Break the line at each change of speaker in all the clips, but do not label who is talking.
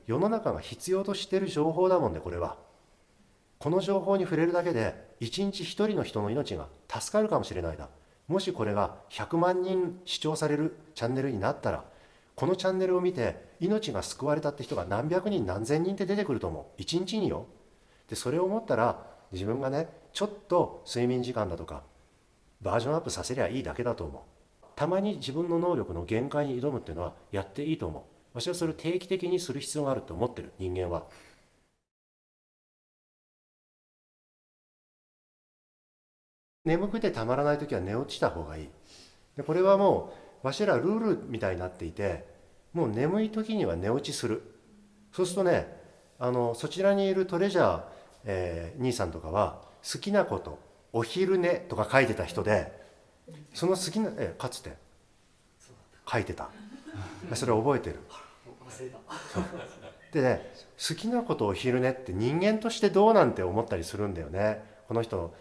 世の中が必要としている情報だもんね。これはこの情報に触れるだけで一日一人の人の命が助かるかもしれないだ。もしこれが100万人視聴されるチャンネルになったら、このチャンネルを見て命が救われたって人が何百人何千人って出てくると思う。一日によ。でそれを思ったら、自分がねちょっと睡眠時間だとかバージョンアップさせりゃいいだけだと思う。たまに自分の能力の限界に挑むっていうのはやっていいと思う。私はそれを定期的にする必要があると思ってる、人間は。眠くてたまらない時は寝落ちた方がいい。でこれはもうわしらルールみたいになっていて、もう眠い時には寝落ちする。そうするとね、そちらにいるトレジャー、兄さんとかは好きなことお昼寝とか書いてた人で、その好きなかつて書いてた。それ覚えてる。でね、好きなことお昼寝って人間としてどうなんて思ったりするんだよね。この人、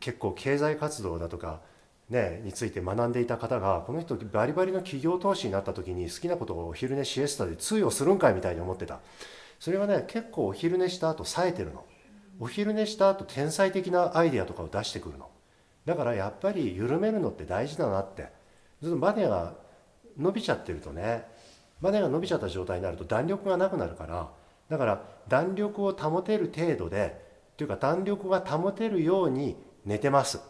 結構経済活動だとか、ね、について学んでいた方が、この人バリバリの企業投資になった時に好きなことをお昼寝シエスタで通用するんかいみたいに思ってた。それはね、結構お昼寝した後冴えてるの。お昼寝した後天才的なアイデアとかを出してくるの。だからやっぱり緩めるのって大事だなって。ずっとバネが伸びちゃってるとね、バネが伸びちゃった状態になると弾力がなくなるから、だから弾力を保てる程度で、というか弾力が保てるように寝てます。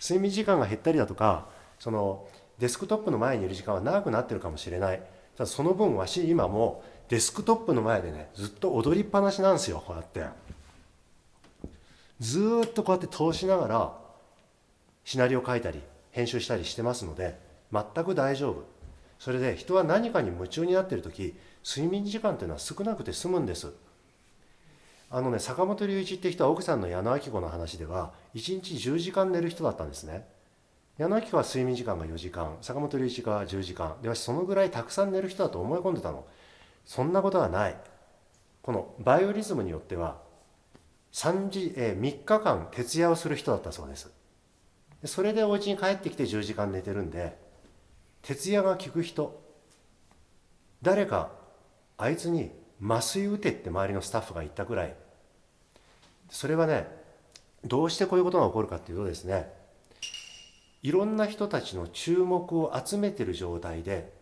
睡眠時間が減ったりだとか、そのデスクトップの前にいる時間は長くなってるかもしれない。ただその分わし今もうデスクトップの前でねずっと踊りっぱなしなんですよ。こうやってずっとこうやって通しながらシナリオ書いたり編集したりしてますので、全く大丈夫。それで人は何かに夢中になっている時、睡眠時間というのは少なくて済むんです。坂本龍一って人は奥さんの矢野顕子の話では1日10時間寝る人だったんですね。矢野顕子は睡眠時間が4時間、坂本龍一が10時間で、私そのぐらいたくさん寝る人だと思い込んでたの。そんなことはない。このバイオリズムによっては3日間徹夜をする人だったそうです。それでお家に帰ってきて10時間寝てるんで、徹夜が効く人、誰かあいつに麻酔打てって周りのスタッフが言ったくらい。それはね、どうしてこういうことが起こるかっていうとですね、いろんな人たちの注目を集めてる状態で、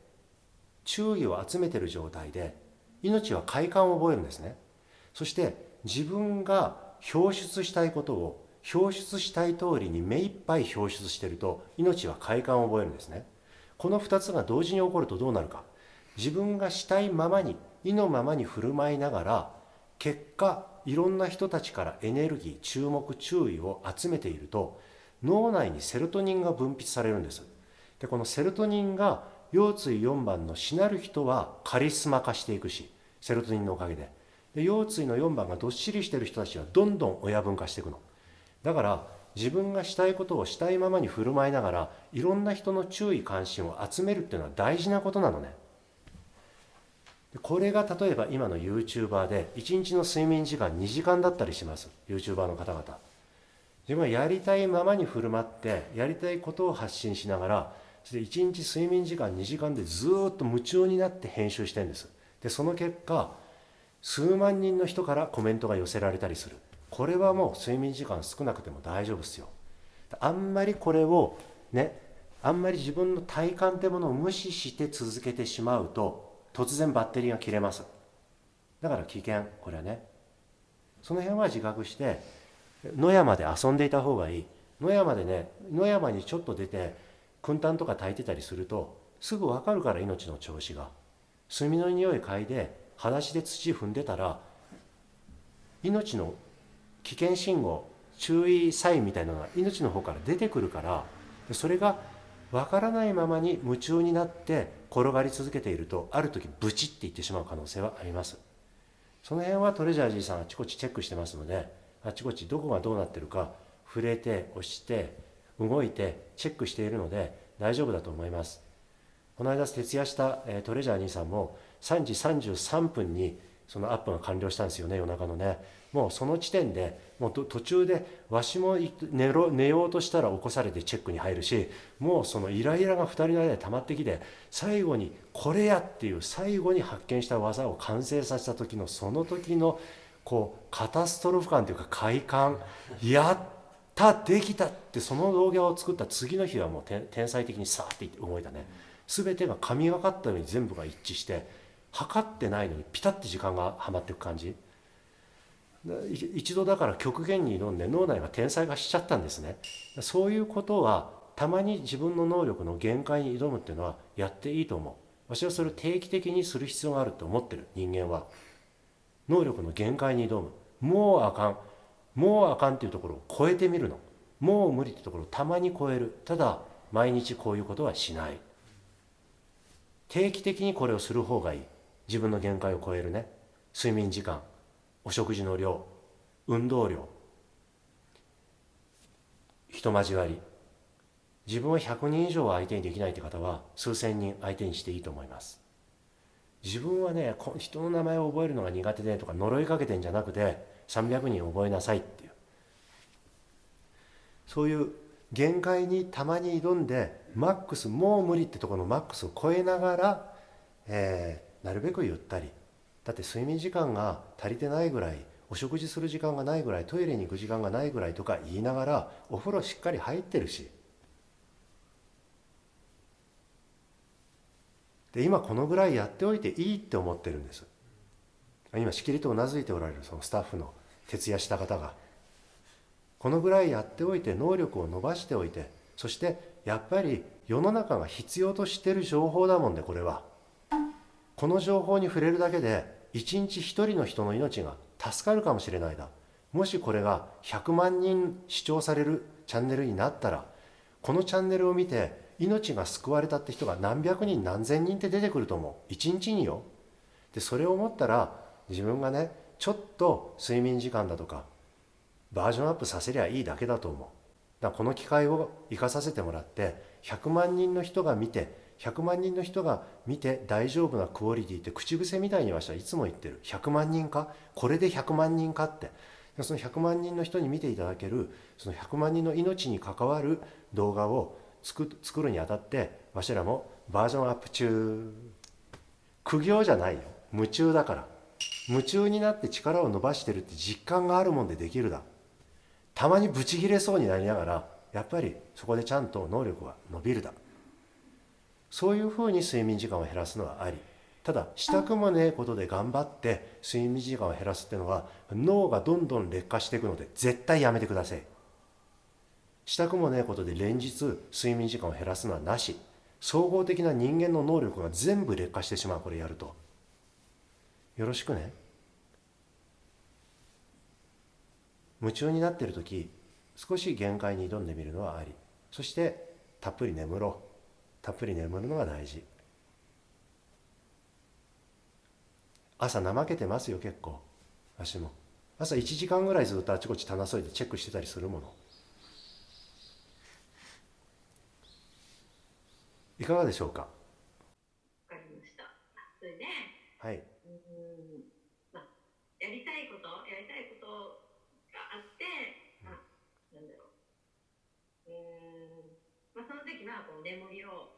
注意を集めてる状態で、命は快感を覚えるんですね。そして自分が表出したいことを表出したい通りに目いっぱい表出してると、命は快感を覚えるんですね。この2つが同時に起こるとどうなるか。自分がしたいままに意のままに振る舞いながら、結果いろんな人たちからエネルギー、注目、注意を集めていると、脳内にセロトニンが分泌されるんです。でこのセロトニンが腰椎4番のしなる人はカリスマ化していくし、セロトニンのおかげで腰椎の4番がどっしりしてる人たちはどんどん親分化していくの。だから自分がしたいことをしたいままに振る舞いながら、いろんな人の注意関心を集めるっていうのは大事なことなのね。これが例えば今の YouTuber で1日の睡眠時間2時間だったりします。 YouTuber の方々、自分はやりたいままに振る舞ってやりたいことを発信しながら、そして1日睡眠時間2時間でずっと夢中になって編集してるんです。でその結果数万人の人からコメントが寄せられたりする。これはもう睡眠時間少なくても大丈夫ですよ。あんまりこれをね、あんまり自分の体感ってものを無視して続けてしまうと突然バッテリーが切れます。だから危険、これはね。その辺は自覚して野山で遊んでいた方がいい。野山でね、野山にちょっと出て燻炭とか焚いてたりするとすぐ分かるから、命の調子が。炭の匂い嗅いで裸足で土踏んでたら、命の危険信号、注意サインみたいなのが命の方から出てくるから、それが分からないままに夢中になって転がり続けていると、ある時ブチっていってしまう可能性はあります。その辺はトレジャーじいさんあちこちチェックしてますので、あちこちどこがどうなってるか触れて押して動いてチェックしているので大丈夫だと思います。この間徹夜したトレジャー兄さんも3時33分にそのアップが完了したんですよね、夜中のね。もうその時点でもう途中でわしも寝ようとしたら起こされてチェックに入るし、もうそのイライラが2人の間で溜まってきて、最後にこれやっていう最後に発見した技を完成させた時のその時のこうカタストロフ感というか快感、やったできたって、その動画を作った次の日はもう天才的にさーって動いたね。全てが神がかったように全部が一致して、測ってないのにピタッて時間がはまっていく感じ。一度だから極限に挑んで脳内が天才化しちゃったんですね。そういうことはたまに自分の能力の限界に挑むっていうのはやっていいと思う。私はそれを定期的にする必要があると思ってる。人間は能力の限界に挑む。もうあかん、もうあかんっていうところを超えてみるの。もう無理ってところをたまに超える。ただ毎日こういうことはしない。定期的にこれをする方がいい。自分の限界を超えるね。睡眠時間、お食事の量、運動量、人交わり。自分は100人以上は相手にできないって方は数千人相手にしていいと思います。自分はね、人の名前を覚えるのが苦手でとか呪いかけてんじゃなくて、300人覚えなさいっていう、そういう限界にたまに挑んで、マックス、もう無理ってところのマックスを超えながら、なるべくゆったり。だって睡眠時間が足りてないぐらい、お食事する時間がないぐらい、トイレに行く時間がないぐらいとか言いながら、お風呂しっかり入ってるし、で今このぐらいやっておいていいって思ってるんです。今しきりとうなずいておられるそのスタッフの徹夜した方が、このぐらいやっておいて能力を伸ばしておいて、そしてやっぱり世の中が必要としている情報だもんで、これはこの情報に触れるだけで一日一人の人の命が助かるかもしれないだ。もしこれが100万人視聴されるチャンネルになったら、このチャンネルを見て命が救われたって人が何百人何千人って出てくると思う。一日によ。でそれを思ったら、自分がねちょっと睡眠時間だとかバージョンアップさせりゃいいだけだと思う。だからこの機会を生かさせてもらって、100万人の人が見て、100万人の人が見て大丈夫なクオリティって口癖みたいに私はいつも言ってる。100万人か、これで100万人かって。その100万人の人に見ていただける、その100万人の命に関わる動画を作るにあたって、わしらもバージョンアップ中。苦行じゃないよ、夢中だから。夢中になって力を伸ばしてるって実感があるもんでできるだ。たまにブチ切れそうになりながら、やっぱりそこでちゃんと能力が伸びるだ。そういうふうに睡眠時間を減らすのはあり。ただしたくもねえことで頑張って睡眠時間を減らすっていうのは、脳がどんどん劣化していくので絶対やめてください。したくもねえことで連日睡眠時間を減らすのはなし。総合的な人間の能力が全部劣化してしまう、これやると。よろしくね。夢中になっている時、少し限界に挑んでみるのはあり。そしてたっぷり眠ろう。たっぷり眠るのが大事。朝怠けてますよ、結構。私も朝1時間ぐらいずっとあちこち棚そいでチェックしてたりするもの。いかがでしょうか。わ
かりました。それで、
はい。
まあ、やりたいことがあって、なんだろう。その時はこう眠りを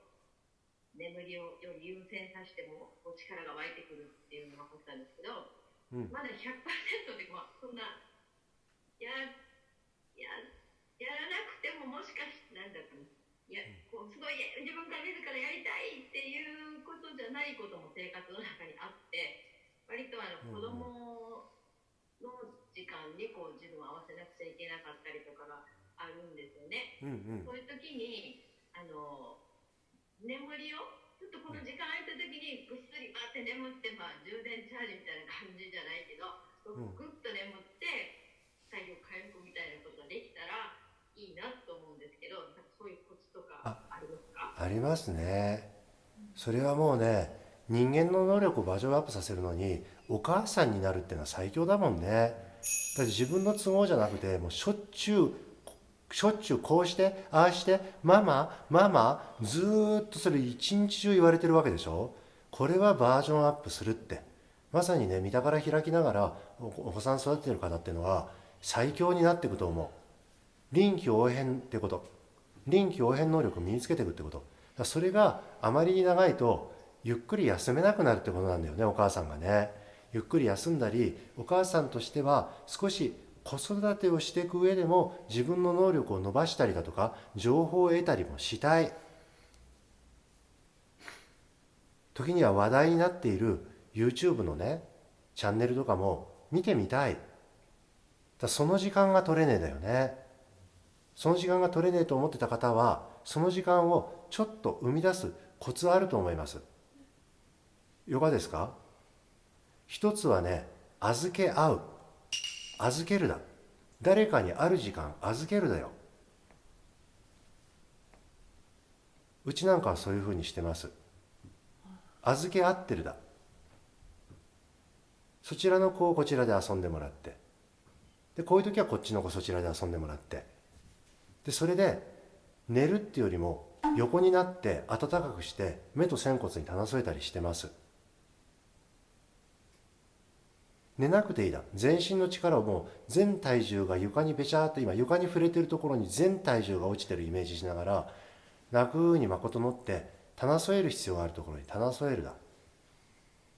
より優先させてもこう力が湧いてくるっていうのが分かったんですけど、
うん。
まだ100%でそんなやややらなくても、もしかしてなんだろう、こうすごい自分から自らやりたいっていうことじゃないことも生活の中にあって、割と
うん。
子供の時間にこう自分を合わせなくちゃいけなかったりとかがあるんですよね。
うん。うん。
そういう時に眠りをちょっとこの時間空いた時にぐっすりバーって眠って、充電チャージみたいな感じじゃないけど、
うん。
ぐっと眠って体力回復みたいなことができたらいいなと思うんですけど、なんかそういうコツとか
あ、
ありますか？
ありますね。それはもうね、人間の能力をバージョンアップさせるのにお母さんになるっていうのは最強だもんね。だって自分の都合じゃなくて、もうしょっちゅうこうしてああしてママママ、ずーっとそれ一日中言われてるわけでしょ。これはバージョンアップするって。まさにね、見たから開きながらお子さん育ててる方っていうのは最強になっていくと思う。臨機応変ってこと、臨機応変能力を身につけていくってこと。それがあまりに長いとゆっくり休めなくなるってことなんだよね、お母さんがね。ゆっくり休んだり、お母さんとしては少し子育てをしていく上でも自分の能力を伸ばしたりだとか情報を得たりもしたい。時には話題になっている YouTube のねチャンネルとかも見てみたい。その時間が取れねえだよね。その時間が取れねえと思ってた方はその時間をちょっと生み出すコツあると思います。いかがですか？一つはね、預け合う。預けるだ。誰かにある時間預けるだよ。うちなんかはそういうふうにしてます。預け合ってるだ。そちらの子をこちらで遊んでもらって、でこういう時はこっちの子そちらで遊んでもらって、でそれで寝るっていうよりも横になって暖かくして目と仙骨に棚添えたりしてます。寝なくていいだ。全身の力をもう全体重が床にべちゃーっと、今床に触れてるところに全体重が落ちてるイメージしながら、楽にまこと乗って棚添える必要があるところに棚添えるだ。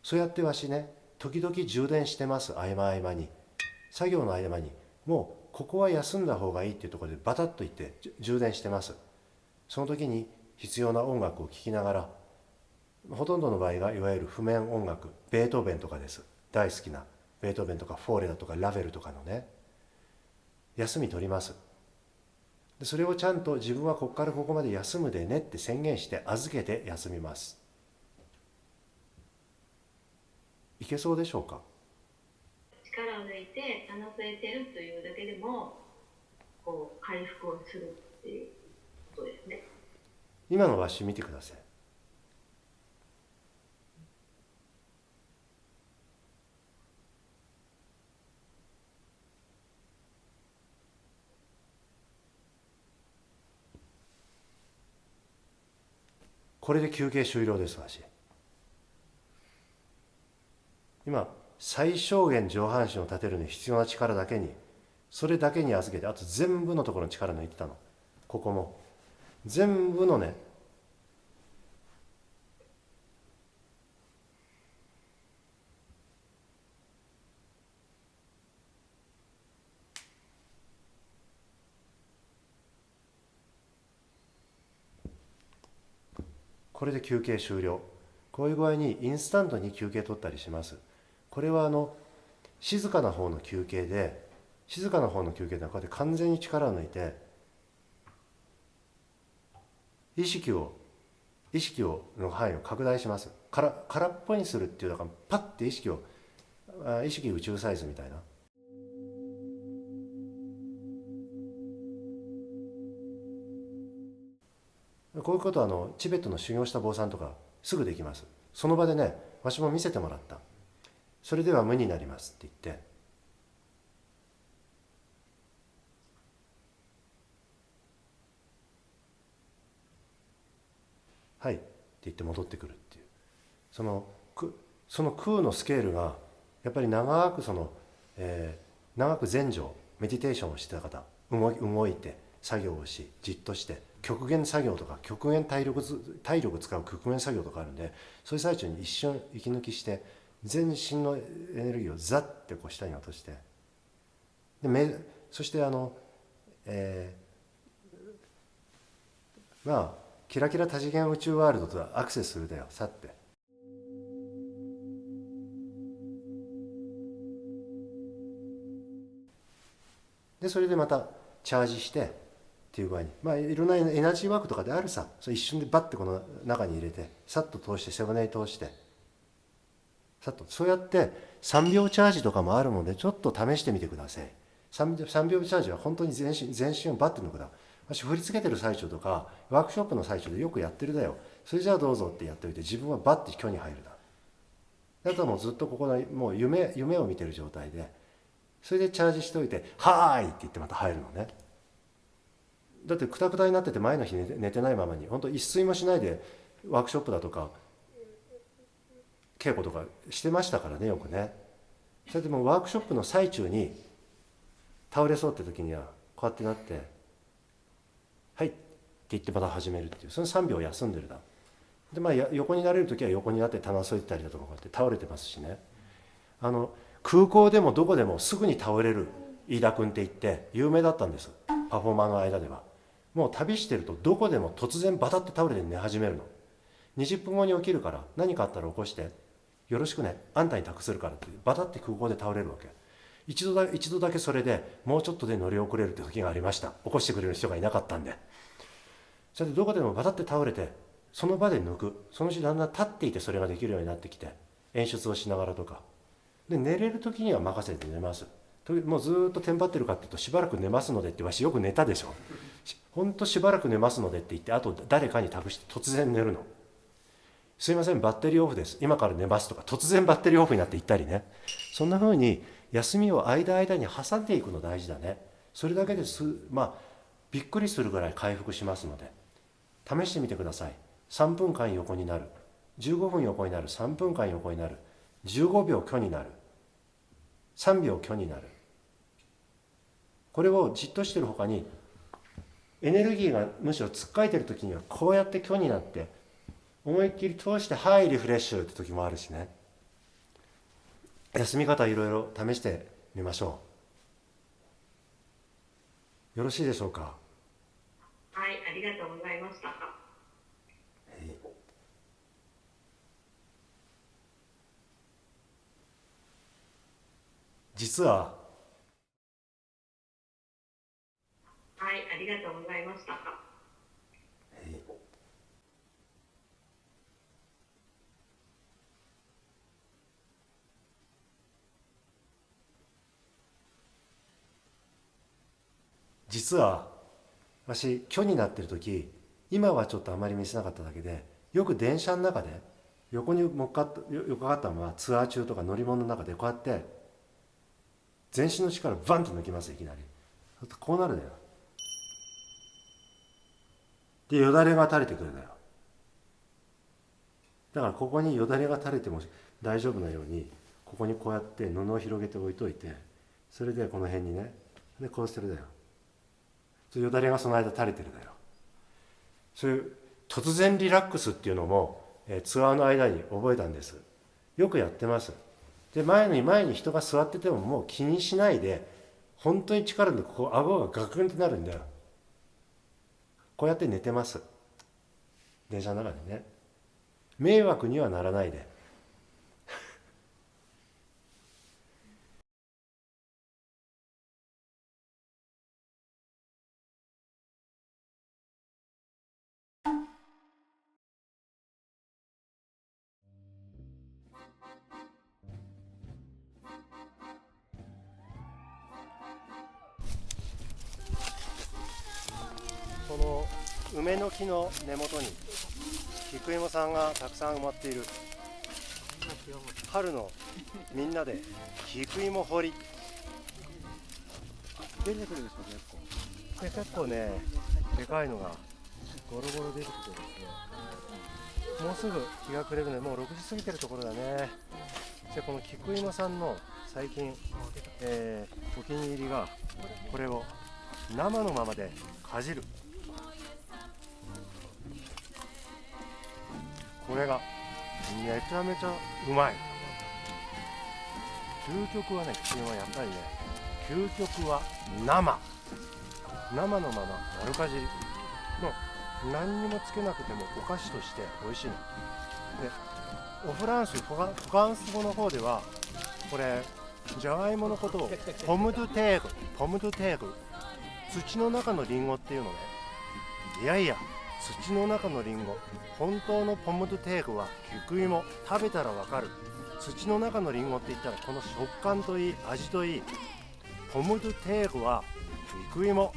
そうやってわしね、時々充電してます。合間合間に、作業の合間に、もうここは休んだ方がいいっていうところでバタッといって充電してます。その時に必要な音楽を聴きながら、ほとんどの場合がいわゆる譜面音楽、ベートーベンとかです。大好きなベートーベンとかフォーレだとかラヴェルとかのね、休み取ります。でそれをちゃんと自分はここからここまで休むでねって宣言して預けて休みます。いけそうでしょうか？
力を抜いて棚据えてるというだけでもこう回復をするっていうことですね。
今のわし見てください。これで休憩終了です。わし今最小限上半身を立てるのに必要な力だけに、それだけに預けて、あと全部のところに力抜いてたの。ここも全部のね、これで休憩終了。こういう具合にインスタントに休憩取ったりします。これは静かな方の休憩で、静かな方の休憩ではこうやって完全に力を抜いて意識をの範囲を拡大します。空っぽにするっていうのが、パッて意識宇宙サイズみたいな。こういうことはチベットの修行した坊さんとかすぐできます。その場でね、わしも見せてもらった。それでは無になりますって言って、はいって言って戻ってくるっていう、その空のスケールがやっぱり長く長く禅定メディテーションをしてた方、動いて作業をし、じっとして極限作業とか極限体力使う極限作業とかあるんで、そういう最中に一瞬息抜きして全身のエネルギーをザッてこう下に落として、でそしてまあキラキラ多次元宇宙ワールドとアクセスするだよ、さって。でそれでまたチャージしてっていう具合に、まあいろんなエナジーワークとかであるさ。それ一瞬でバッてこの中に入れてさっと通して、セブンエイ通してさっと、そうやって3秒チャージとかもあるのでちょっと試してみてください。3秒チャージは本当に全身をバッて抜くだ。私振り付けてる最中とかワークショップの最中でよくやってるだよ。それじゃあどうぞってやっておいて、自分はバッて虚に入るだ。あとはもうずっとここのもう夢を見てる状態で、それでチャージしておいて、はーいって言ってまた入るのね。だってクタクタになってて前の日寝てないままに、本当一睡もしないでワークショップだとか稽古とかしてましたからね、よくね。それでもワークショップの最中に倒れそうって時にはこうやってなって「はい」って言ってまた始めるっていう、その3秒休んでるだ。で横になれる時は横になって棚添えたりだとか、こうやって倒れてますしね。空港でもどこでもすぐに倒れる飯田君って言って有名だったんです、パフォーマーの間では。もう旅してるとどこでも突然バタって倒れて寝始めるの。20分後に起きるから何かあったら起こして、よろしくね、あんたに託するからってバタって空港で倒れるわけ。一度だけそれでもうちょっとで乗り遅れるって時がありました。起こしてくれる人がいなかったんで。それでどこでもバタって倒れてその場で抜く。そのうちだんだん立っていてそれができるようになってきて、演出をしながらとかで、寝れる時には任せて寝ます。もうずっとテンパってるかっていうと、しばらく寝ますのでって、わしよく寝たでしょ。ほんとしばらく寝ますのでって言って、あと誰かに託して突然寝るの。すいません、バッテリーオフです、今から寝ますとか、突然バッテリーオフになっていったりね。そんな風に休みを間に挟んでいくの大事だね。それだけびっくりするぐらい回復しますので試してみてください。3分間横になる、15分横になる、3分間横になる、15秒虚になる、3秒虚になる。これをじっとしてるほかに、エネルギーがむしろつっかえてる時にはこうやって虚になって思いっきり通して、はいリフレッシュって時もあるしね。休み方いろいろ試してみましょう。よろしいでしょうか。
はい、ありがとうございました。
実は
はい、ありがとうございました。
実は私虚になってる時、今はちょっとあまり見せなかっただけで、よく電車の中で横に横かったままツアー中とか乗り物の中でこうやって全身の力バンと抜きます。いきなりこうなるだよ。でよだれが垂れてくるだよ。だからここによだれが垂れても大丈夫なように、ここにこうやって布を広げて置いといて、それでこの辺にね、でこうしてるだよ。よだれがその間垂れてるだよ。そういう突然リラックスっていうのも、ツアーの間に覚えたんです。よくやってます。で前に人が座っててももう気にしないで、本当に力でここ顎がガクンってなるんだよ。こうやって寝てます、電車の中でね。迷惑にはならないで。この梅の木の根元に菊芋さんがたくさん埋まっている。春のみんなで菊芋掘り出てくるでしょ。結構ねでかいのがゴロゴロ出てきてですね、もうすぐ日が暮れるので、もう6時過ぎてるところだね。でこの菊芋さんの最近、お気に入りが、これを生のままでかじる。これがめちゃめちゃうまい。究極はね、菊芋はやっぱりね、究極は生のまま丸かじりの、何にもつけなくてもお菓子として美味しいので、フランス語の方ではこれじゃがいものことをポムドゥテーグ、土の中のリンゴっていうのね。いやいや、土の中のリンゴ、本当のポムドゥテーグは菊芋。食べたらわかる。土の中のリンゴって言ったら、この食感といい味といい、ポムドゥテーグは菊芋。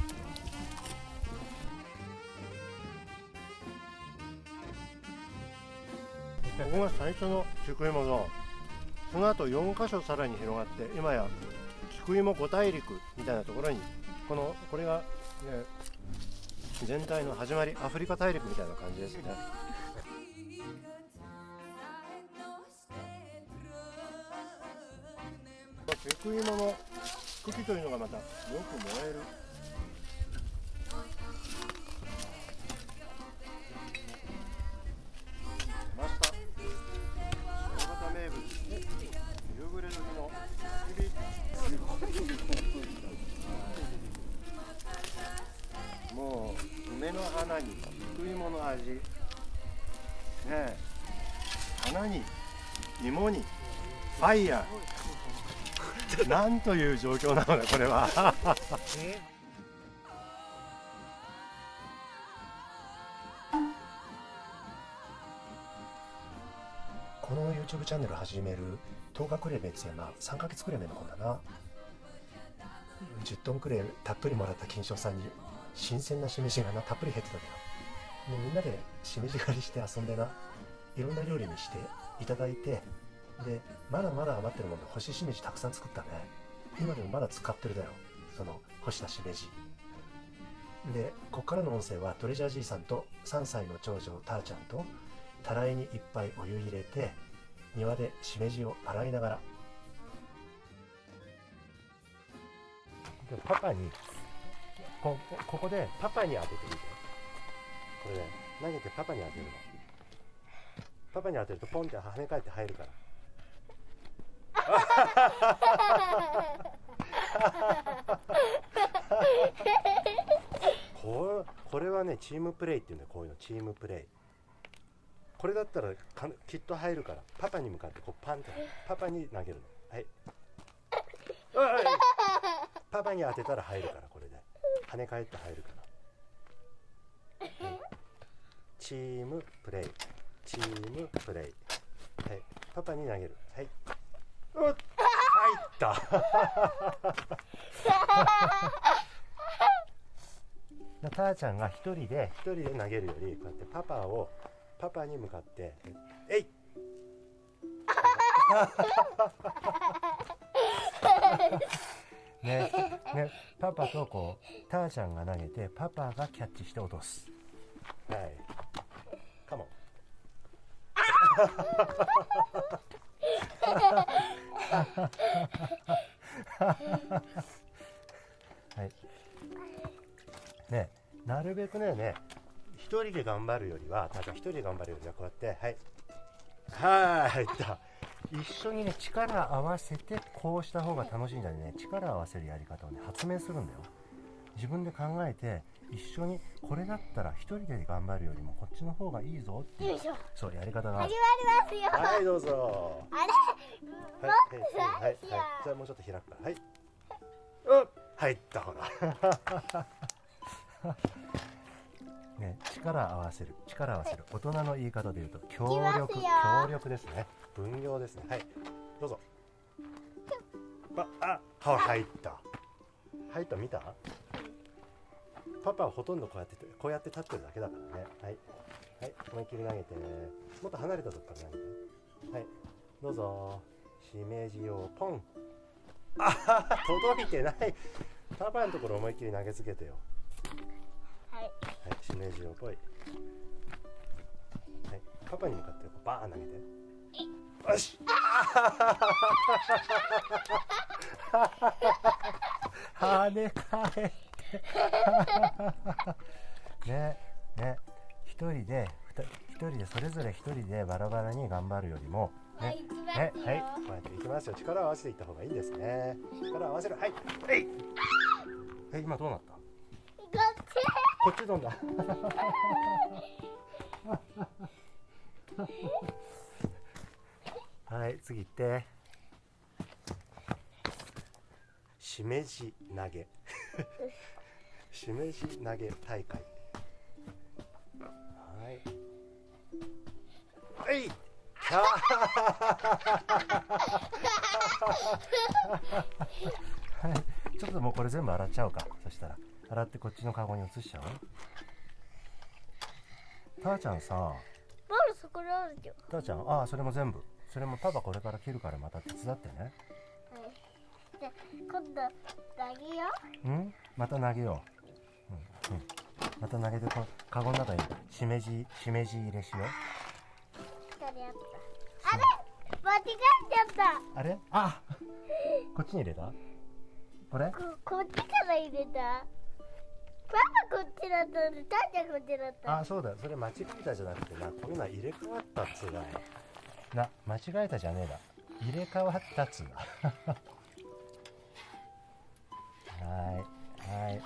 ここが最初の菊芋の、その後4カ所さらに広がって、今や菊芋5大陸みたいなところに、これが、全体の始まり、アフリカ大陸みたいな感じですね。クイモの茎というのがまたよく燃える。出ました。新潟名物、夕暮れ時の焚き火。もう梅の花に菊芋の味、ねえ、花に芋にファイヤー。なんという状況なのだこれは。この YouTube チャンネル始める10日くらい別やな、3ヶ月くらい目の本だな。10トンくらいたっぷりもらった金賞さんに新鮮なしめじがなたっぷり入ってたんだよ。でみんなでしめじ狩りして遊んでな、いろんな料理にしていただいて、でまだまだ余ってるもんで干ししめじたくさん作ったね。今でもまだ使ってるだよ、その干したしめじで。こっからの音声はトレジャーじいさんと3歳の長女たーちゃんとたらいにいっぱいお湯入れて庭でしめじを洗いながら、でパパにここでパパに当ててみて。これね、投げてパパに当てるの。パパに当てるとポンって跳ね返って入るから。これはね、チームプレイっていうんだよ。こういうのチームプレイ。これだったらきっと入るから、パパに向かってこうパンってパパに投げるの。はい、パパに当てたら入るから、これで跳ね返って入るから、はい、チームプレイ、チームプレイ。はい、パパに投げる。はい、入ったたーちゃんが一人で投げるより、こうやってパパに向かってえいね、パパとこうたーちゃんが投げてパパがキャッチして落とす。はい、カモン。はいね、なるべくね、一人で頑張るよりは、ただ一人で頑張るよりはこうやって、はい、入った。一緒にね、力合わせてこうした方が楽しいんだよね。力合わせるやり方をね、発明するんだよ。自分で考えて、一緒にこれだったら一人で頑張るよりもこっちの方がいいぞっていう、そうやり方がある。
始まりますよ。
はい、どうぞ。
あれ、
はい、じゃあもうちょっと開くから。はい、入った。ほらね、力合わせる。大人の言い方で言うと協力ですね。分業ですね。はい、どうぞ。入った。見た？パパはほとんどこうやって立ってるだけだからね。はい、思いっきり投げて、もっと離れたとこから投げて。はい、どうぞ。しめじをポン。届いてない。パパのところ思いっきり投げつけてよ。はい、しめじをぽい。はい、パパに向かってこうバーン投げて。よし。跳ね返ってね、一人でそれぞれ一人でバラバラに頑張るよりもね、こうやっていきますよ。力を合わせていった方がいいですね。力を合わせる。はい、今どうなった？こっち飛んだ。はい、次行って。しめじ投げ。しめじ投げ大会。はい。ちょっともうこれ全部洗っちゃおうか。そしたら洗ってこっちのカゴに移しちゃう。たーちゃんさ、
まだそこにあるよ。
たーちゃん、それも全部。それもパパこれから切るからまた手伝ってね。
はい。じゃ今度投げよ
う。また投げよう。また投げてこのカゴの中にしめじ入れしよう。
あれ間違えちゃった。
あれ？こっちに入れた？これ？
こっちから入れた。パパこっちだったので、たーちゃんこっちだった。
あ、そうだ、それ間違えたじゃなくてな、こういうのは入れ替わったっつうだよ。な、間違えたじゃねえだ。入れ替わったっつうだ。はい。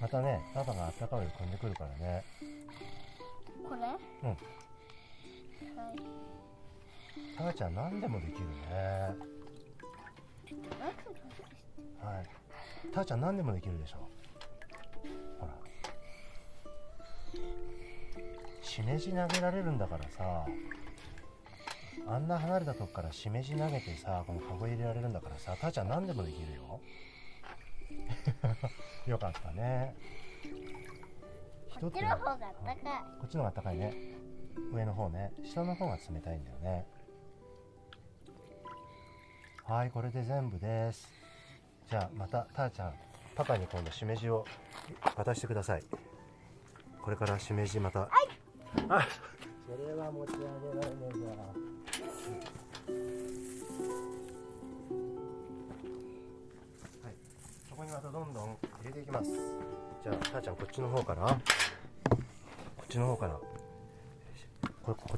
またね、パパがあったかいお湯汲んでくるからね。
これ？
うん。
はい。
たーちゃん何でもできるね。はい。たーちゃん何でもできるでしょ。ほら。しめじ投げられるんだからさ。あんな離れたとこからしめじ投げてさ、このカゴ入れられるんだからさ、たーちゃん何でもできるよ。よかったね。
こっちの方があったかい。
こっちの方があったかいね。上の方ね。下の方が冷たいんだよね。はい、これで全部です。じゃあまたたーちゃん、パパに今度しめじを渡してください。これからしめじまた。あ、それは持ち上げられないじゃん。はい、そこにまたどんどん入れていきます。じゃあたーちゃん、こっちの方からこっ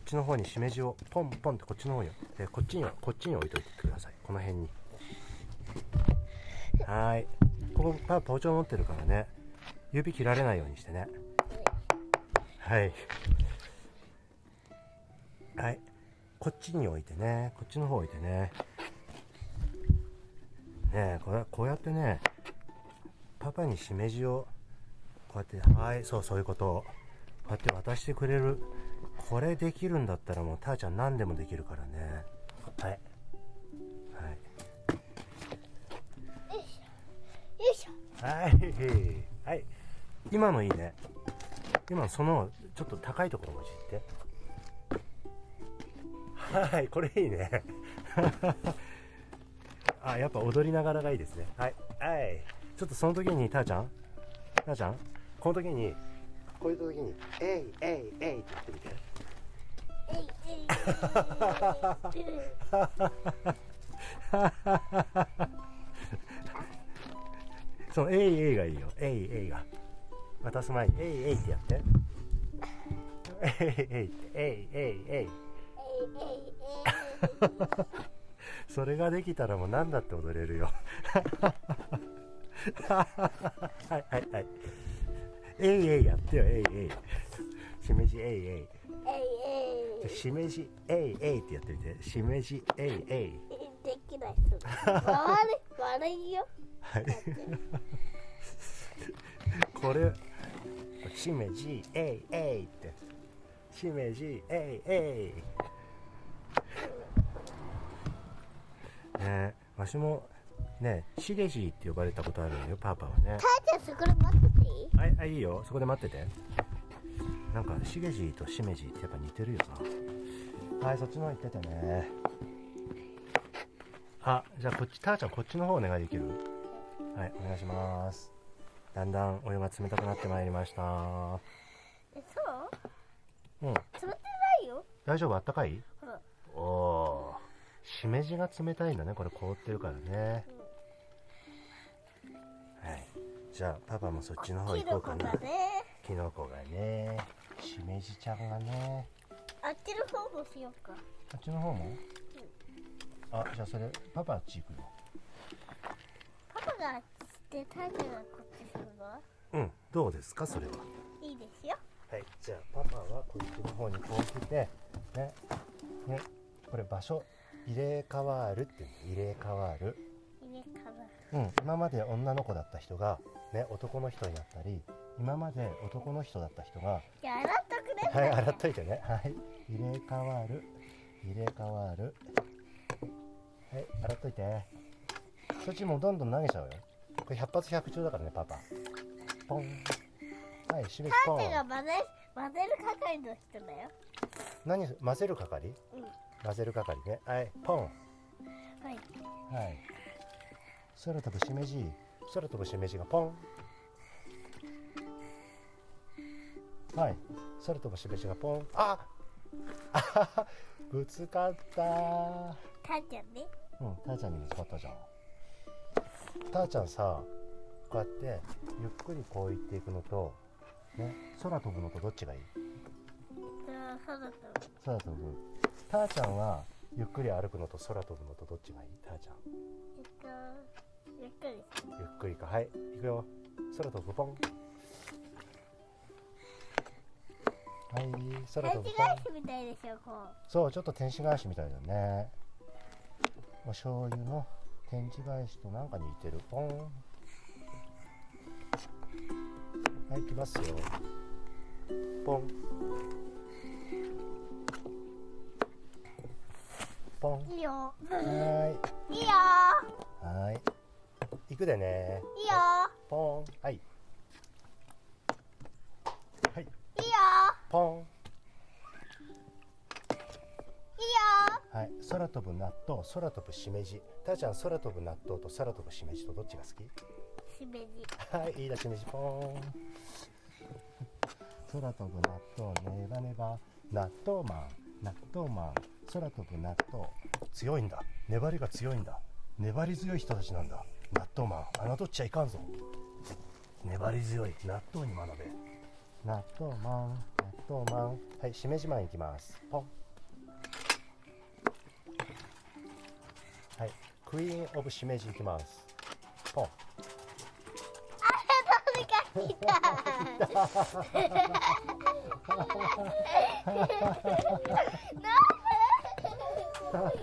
ちの方にしめじをポンポンってこっちの方に、でこっちに置いといてください。この辺に。はい、ここパパ包丁持ってるからね、指切られないようにしてね。はいはい、こっちに置いてね、こっちの方置いてね。ねえ、こうやってね、パパにしめじをこうやって、はい、そういうことをこうやって渡してくれる。これできるんだったらもうたーちゃん何でもできるからね。はいはい
よいしょ。
はい、今のいいね。今そのちょっと高いところもじって。はい、これいいね。あ、やっぱ踊りながらがいいですね。はいちょっとその時にたーちゃん、この時に、こういう時にえいって言ってみて。そのえいがいいよ。えいが渡す前にえいってやって。えいそれができたらもう何だって踊れるよ。はいえいやってよ。しめじえいしめじえいってやってみて。しめじえい
できない。悪いよ。
はいこれしめじえいってしめじえいね。わしもね、しげじって呼ばれたことあるのよ、パパはね。
たーちゃんそこで待ってていい？
はい、いいよ、そこで待ってて。なんかしげじとしめじってやっぱ似てるよな。はい、そっちの方行っててね。あ、じゃあこっち、たーちゃんこっちの方お願いできる？はい、お願いします。だんだんお湯が冷たくなってまいりました。
そう？
うん、
冷てないよ。
大丈夫？あったかい？
ほら。
おー、しめじが冷たいんだね、これ凍ってるからね。はい、じゃあパパもそっちの方行こうかな。キノコがね、しめじちゃんがね。
あっちの方もしようか。
あっちの方も？あ、じゃあそれパパあっち行くよ。
パパがあっちしてターちゃんがこっちするの？
うん、どうですかそれは。
いいですよ。
はい、じゃあパパはこっちの方にこう来てね、これ場所入れ替わるって入れ替わる。今まで女の子だった人がね、男の人になったり、今まで男の人だった人が、
じゃあ洗っとくね。
はい、洗っといてね。はい、入れ替わる。はい、洗っといて。そっちもどんどん投げちゃうよ。これ100発100中だからね、パパ。ポン。はい、しめじポン。
ターちゃんが混ぜる係の人だよ。
何混ぜる係？
うん。
混ぜる係ね。はい、ポン。
はい。
はい。空飛ぶしめじがポン。はい、空飛ぶしめじがポン。あはぶつかった。
ターちゃんね。
うん、たーちゃんにぶつかったじゃん。たーちゃんさ、こうやってゆっくりこう行っていくのと、ね、空飛ぶのとどっちがいい？
そうだと。
空飛ぶ。たーちゃんはゆっくり歩くのと空飛ぶのとどっちがいい？たーちゃん。
ゆっくり。
ゆっくりか。はい、行くよ。空飛ぶポン。はい、空飛ぶポン。
天地返しみたいでしょ、こう。
そう、ちょっと天使返しみたいだね。お醤油の天地返しとなんか似てる。ポン。はい、行きますよ。ポン。ポン。
いいよ。
はい
いよ。
ーい。行くでね。
いいよ。
ポン。はい。はい。
いいよ。
ポン。
いいよ。
はい。空飛ぶ納豆、空飛ぶしめじ。たーちゃん、空飛ぶ納豆と空飛ぶしめじとどっちが好き？
しめじ。
はい、いいだしめじポーン。空飛ぶ納豆ネバネバ、納豆マン、納豆マン、空飛ぶ納豆。強いんだ、粘りが強いんだ、粘り強い人たちなんだ。納豆マン、侮っちゃいかんぞ。粘り強い納豆に学べ。納豆マン、納豆マン。はい、しめじマンいきます。ポン。はい、クイーンオブしめじいきます。ポン。
誰か来た。なんで